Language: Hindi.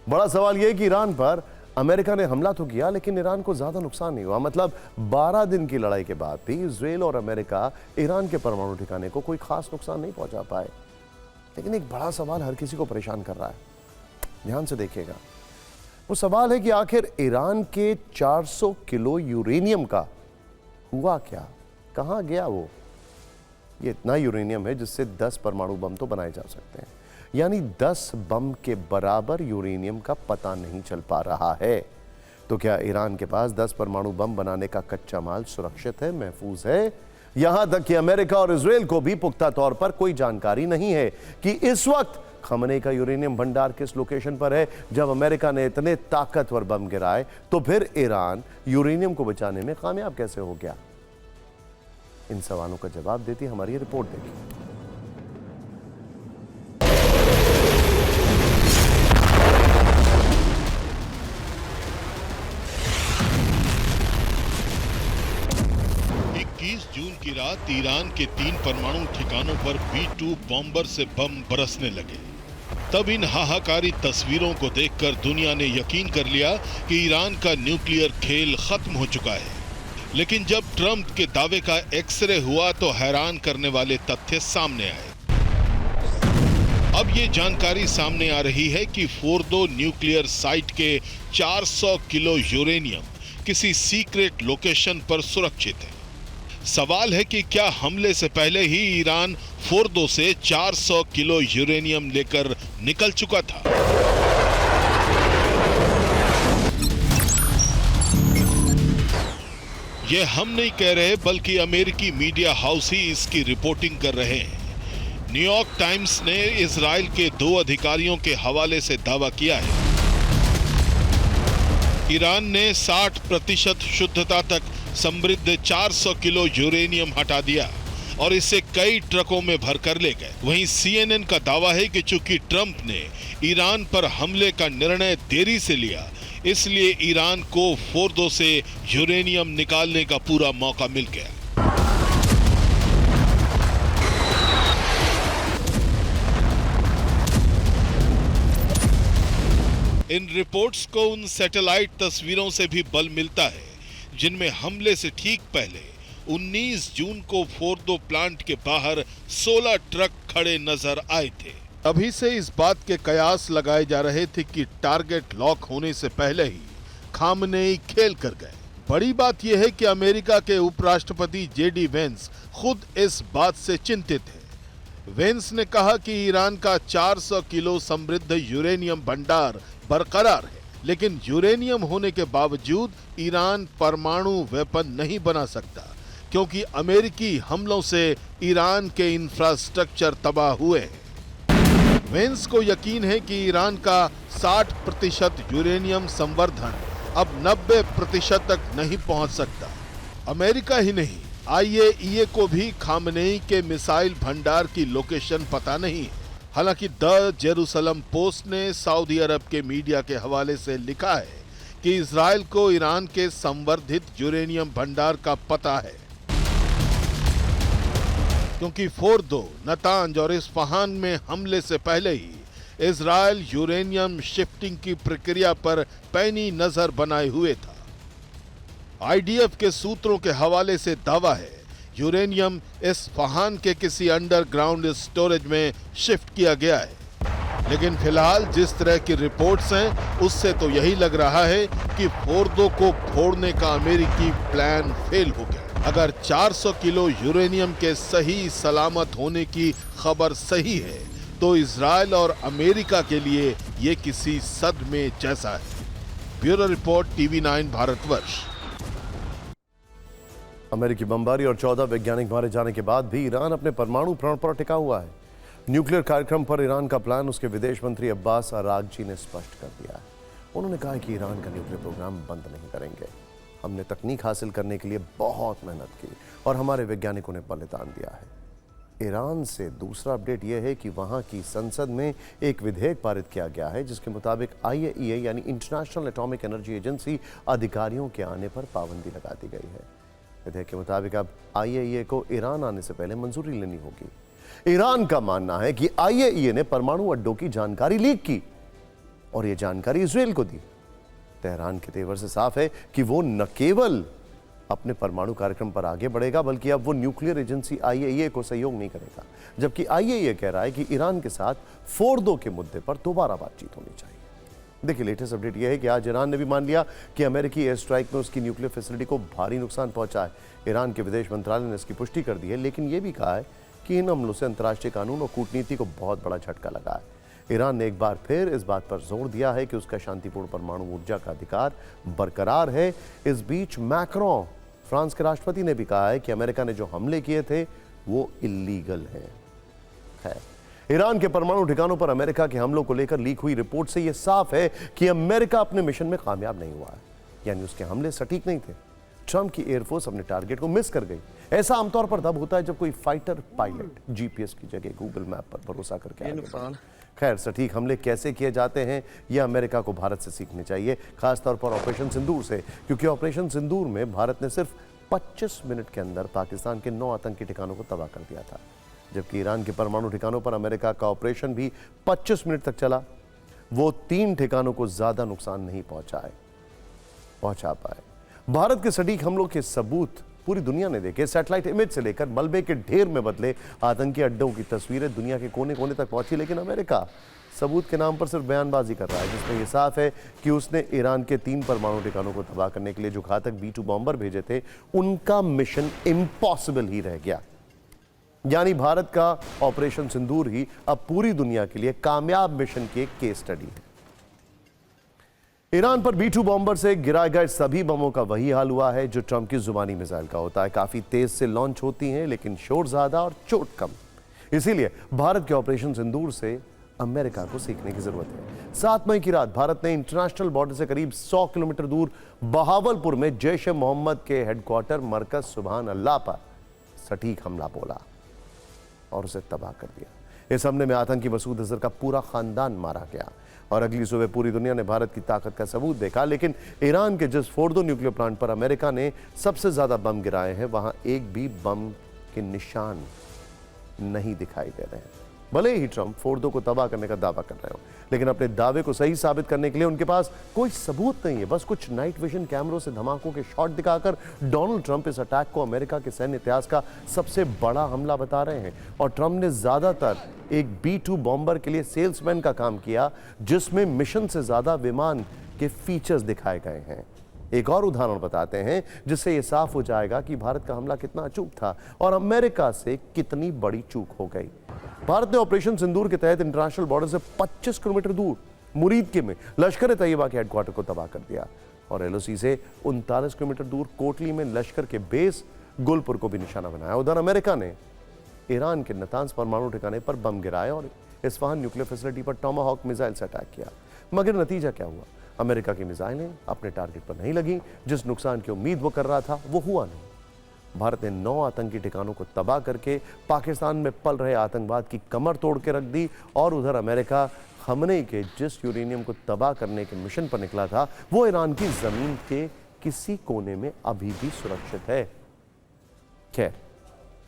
बड़ा सवाल यह है कि ईरान पर अमेरिका ने हमला तो किया, लेकिन ईरान को ज्यादा नुकसान नहीं हुआ। मतलब 12 दिन की लड़ाई के बाद भी इजराइल और अमेरिका ईरान के परमाणु ठिकाने को कोई खास नुकसान नहीं पहुंचा पाए। लेकिन एक बड़ा सवाल हर किसी को परेशान कर रहा है, ध्यान से देखिएगा। वो सवाल है कि आखिर ईरान के 400 किलो यूरेनियम का हुआ क्या, कहां गया वो? ये इतना यूरेनियम है जिससे 10 परमाणु बम तो बनाए जा सकते हैं, यानी 10 बम के बराबर यूरेनियम का पता नहीं चल पा रहा है। तो क्या ईरान के पास 10 परमाणु बम बनाने का कच्चा माल सुरक्षित है, महफूज है? यहां तक कि अमेरिका और इजराइल को भी पुख्ता तौर पर कोई जानकारी नहीं है कि इस वक्त खमने का यूरेनियम भंडार किस लोकेशन पर है। जब अमेरिका ने इतने ताकतवर बम गिराए तो फिर ईरान यूरेनियम को बचाने में कामयाब कैसे हो गया? इन सवालों का जवाब देती हमारी ये रिपोर्ट देखिए। जून की रात ईरान के 3 परमाणु ठिकानों पर B-2 बॉम्बर से बम बरसने लगे। तब इन हाहाकारी तस्वीरों को देखकर दुनिया ने यकीन कर लिया कि ईरान का न्यूक्लियर खेल खत्म हो चुका है। लेकिन जब ट्रंप के दावे का एक्सरे हुआ तो हैरान करने वाले तथ्य सामने आए। अब ये जानकारी सामने आ रही है कि फोर्दो न्यूक्लियर साइट के 400 किलो यूरेनियम किसी सीक्रेट लोकेशन पर सुरक्षित है। सवाल है कि क्या हमले से पहले ही ईरान फोर्दो से 400 किलो यूरेनियम लेकर निकल चुका था? यह हम नहीं कह रहे, बल्कि अमेरिकी मीडिया हाउस ही इसकी रिपोर्टिंग कर रहे हैं। न्यूयॉर्क टाइम्स ने इजराइल के 2 अधिकारियों के हवाले से दावा किया है। ईरान ने 60% शुद्धता तक समृद्ध 400 किलो यूरेनियम हटा दिया और इसे कई ट्रकों में भरकर ले गए। वहीं CNN का दावा है कि चूंकि ट्रंप ने ईरान पर हमले का निर्णय देरी से लिया, इसलिए ईरान को फोर्दो से यूरेनियम निकालने का पूरा मौका मिल गया। इन रिपोर्ट्स को उन सैटेलाइट तस्वीरों से भी बल मिलता है जिनमें हमले से ठीक पहले 19 जून को फोर्दो प्लांट के बाहर 16 ट्रक खड़े नजर आए थे। अभी से इस बात के कयास लगाए जा रहे थे कि टारगेट लॉक होने से पहले ही खामनेई खेल कर गए। बड़ी बात यह है कि अमेरिका के उपराष्ट्रपति JD वेंस खुद इस बात से चिंतित है। वेंस ने कहा कि ईरान का 400 किलो समृद्ध यूरेनियम भंडार बरकरार है, लेकिन यूरेनियम होने के बावजूद ईरान परमाणु वेपन नहीं बना सकता, क्योंकि अमेरिकी हमलों से ईरान के इंफ्रास्ट्रक्चर तबाह हुए हैं। वेंस को यकीन है कि ईरान का 60% यूरेनियम संवर्धन अब 90% तक नहीं पहुंच सकता। अमेरिका ही नहीं, IAEA को भी खामनेई के मिसाइल भंडार की लोकेशन पता नहीं है। हालांकि द जेरूसलम पोस्ट ने सऊदी अरब के मीडिया के हवाले से लिखा है कि इजराइल को ईरान के संवर्धित यूरेनियम भंडार का पता है, क्योंकि फोर्दो, नतांज और इस्फहान में हमले से पहले ही इजराइल यूरेनियम शिफ्टिंग की प्रक्रिया पर पैनी नजर बनाए हुए था। IDF के सूत्रों के हवाले से दावा है यूरेनियम इस्फहान के किसी अंडरग्राउंड स्टोरेज में शिफ्ट किया गया है। लेकिन फिलहाल जिस तरह की रिपोर्ट्स हैं, उससे तो यही लग रहा है कि फोर्दो को फोड़ने का अमेरिकी प्लान फेल हो गया। अगर 400 किलो यूरेनियम के सही सलामत होने की खबर सही है, तो इजराइल और अमेरिका के लिए ये किसी सदमे जैसा है। Bureau report, TV9 Bharatvarsh. अमेरिकी बमबारी और 14 वैज्ञानिक मारे जाने के बाद भी ईरान अपने परमाणु प्रण पर टिका हुआ है। न्यूक्लियर कार्यक्रम पर ईरान का प्लान उसके विदेश मंत्री अब्बास अरागची ने स्पष्ट कर दिया है। उन्होंने कहा कि ईरान का न्यूक्लियर प्रोग्राम बंद नहीं करेंगे। हमने तकनीक हासिल करने के लिए बहुत मेहनत की और हमारे वैज्ञानिकों ने बलिदान दिया है। ईरान से दूसरा अपडेट यह है कि वहां की संसद में एक विधेयक पारित किया गया है जिसके मुताबिक IAEA यानी इंटरनेशनल एटॉमिक एनर्जी एजेंसी अधिकारियों के आने पर पाबंदी लगा दी गई है। विधेयक के मुताबिक अब IAEA को ईरान आने से पहले मंजूरी लेनी होगी। ईरान का मानना है कि IAEA ने परमाणु अड्डों की जानकारी लीक की और यह जानकारी इजराइल को दी। तेहरान के तेवर से साफ है कि वो न केवल अपने परमाणु कार्यक्रम पर आगे बढ़ेगा बल्कि अब वो न्यूक्लियर एजेंसी आईएईए को सहयोग नहीं करेगा, जबकि आईएईए कह रहा है कि ईरान के साथ फोर्दो के मुद्दे पर दोबारा बातचीत होनी चाहिए। देखिए, लेटेस्ट अपडेट यह है कि आज ईरान ने भी मान लिया कि अमेरिकी एयर स्ट्राइक में उसकी न्यूक्लियर फैसिलिटी को भारी नुकसान पहुंचा है। ईरान के विदेश मंत्रालय ने इसकी पुष्टि कर दी है, लेकिन यह भी कहा है कि इन हमलों से अंतर्राष्ट्रीय कानून और कूटनीति को बहुत बड़ा झटका लगा है। ईरान ने एक बार फिर इस बात पर जोर दिया है कि उसका शांतिपूर्ण परमाणु ऊर्जा का अधिकार बरकरार है। इस बीच मैक्रों, फ्रांस के राष्ट्रपति, ने भी कहा है कि अमेरिका ने जो हमले किए थे वो इल्लीगल हैं। ईरान के परमाणु ठिकानों पर अमेरिका के हमलों को लेकर लीक हुई रिपोर्ट से यह साफ है कि अमेरिका अपने मिशन में कामयाब नहीं हुआ है, यानी उसके हमले सटीक नहीं थे। ट्रंप की एयरफोर्स अपने टारगेट को मिस कर गई। ऐसा आमतौर पर तब होता है जब कोई फाइटर पायलट जीपीएस की जगह गूगल मैप पर भरोसा करके आगे बढ़े। खैर, सटीक हमले कैसे किए जाते हैं यह अमेरिका को भारत से सीखने चाहिए, खासतौर पर ऑपरेशन सिंदूर से, क्योंकि ऑपरेशन सिंदूर में भारत ने सिर्फ 25 मिनट के अंदर पाकिस्तान के 9 आतंकी ठिकानों को तबाह कर दिया था, जबकि ईरान के परमाणु ठिकानों पर अमेरिका का ऑपरेशन भी 25 मिनट तक चला। वो 3 ठिकानों को ज्यादा नुकसान नहीं पहुंचा पाए। भारत के सटीक हमलों के सबूत पूरी दुनिया ने देखे। सैटेलाइट इमेज से लेकर मलबे के ढेर में बदले आतंकी अड्डों की तस्वीरें दुनिया के कोने कोने तक पहुंची, लेकिन अमेरिका सबूत के नाम पर सिर्फ बयानबाजी कर रहा है, जिसमें यह साफ है कि उसने ईरान के 3 परमाणु ठिकानों को तबाह करने के लिए जो घातक B-2 बॉम्बर भेजे थे, उनका मिशन इम्पॉसिबल ही रह गया। यानी भारत का ऑपरेशन सिंदूर ही अब पूरी दुनिया के लिए कामयाब मिशन की एक केस स्टडी है। ईरान पर B-2 बॉम्बर से गिराए गए सभी बमों का वही हाल हुआ है जो ट्रंप की जुबानी मिसाइल का होता है। काफी तेज से लॉन्च होती हैं, लेकिन शोर ज्यादा और चोट कम। इसीलिए भारत के ऑपरेशन सिंदूर से अमेरिका को सीखने की जरूरत है। 7 मई की रात भारत ने इंटरनेशनल बॉर्डर से करीब 100 किलोमीटर दूर बहावलपुर में जैश ए मोहम्मद के हेडक्वार्टर मरकज सुबहान अल्लाह पर सटीक हमला बोला और उसे तबाह कर दिया। इस हमले में आतंकी मसूद अजहर का पूरा खानदान मारा गया और अगली सुबह पूरी दुनिया ने भारत की ताकत का सबूत देखा। लेकिन ईरान के जिस फोर्दो न्यूक्लियर प्लांट पर अमेरिका ने सबसे ज्यादा बम गिराए हैं, वहां एक भी बम के निशान नहीं दिखाई दे रहे हैं। भले ही ट्रंप फोर्दो को तबाह करने का दावा कर रहे हो, लेकिन अपने दावे को सही साबित करने के लिए उनके पास कोई सबूत नहीं है। बस कुछ नाइट विजन कैमरों से धमाकों के शॉट दिखाकर डोनाल्ड ट्रंप इस अटैक को अमेरिका के सैन्य इतिहास का सबसे बड़ा हमला बता रहे हैं। और ट्रंप ने ज्यादातर एक B-2 बॉम्बर के लिए सेल्समैन का काम किया, जिसमें मिशन से ज्यादा विमान के फीचर्स दिखाए गए हैं। एक और उदाहरण बताते हैं जिससे यह साफ हो जाएगा कि भारत का हमला कितना अचूक था और अमेरिका से कितनी बड़ी चूक हो गई। भारत ने ऑपरेशन सिंदूर के तहत इंटरनेशनल बॉर्डर से 25 किलोमीटर दूर मुरीद में लश्कर तैयबा के हेडक्वार्टर को तबाह कर दिया और LOC से 39 किलोमीटर दूर कोटली में लश्कर के बेस गुलपुर को भी निशाना बनाया। उधर अमेरिका ने ईरान के नतांज परमाणु ठिकाने पर बम गिराए और इस्फहान न्यूक्लियर फैसिलिटी पर टॉमाहॉक मिसाइल से अटैक किया, मगर नतीजा क्या हुआ? अमेरिका की मिसाइलें अपने टारगेट पर नहीं लगी। जिस नुकसान की उम्मीद वो कर रहा था वो हुआ नहीं। भारत ने 9 आतंकी ठिकानों को तबाह करके पाकिस्तान में पल रहे आतंकवाद की कमर तोड़ के रख दी और उधर अमेरिका खमनेई के जिस यूरेनियम को तबाह करने के मिशन पर निकला था, वो ईरान की जमीन के किसी कोने में अभी भी सुरक्षित है। खैर,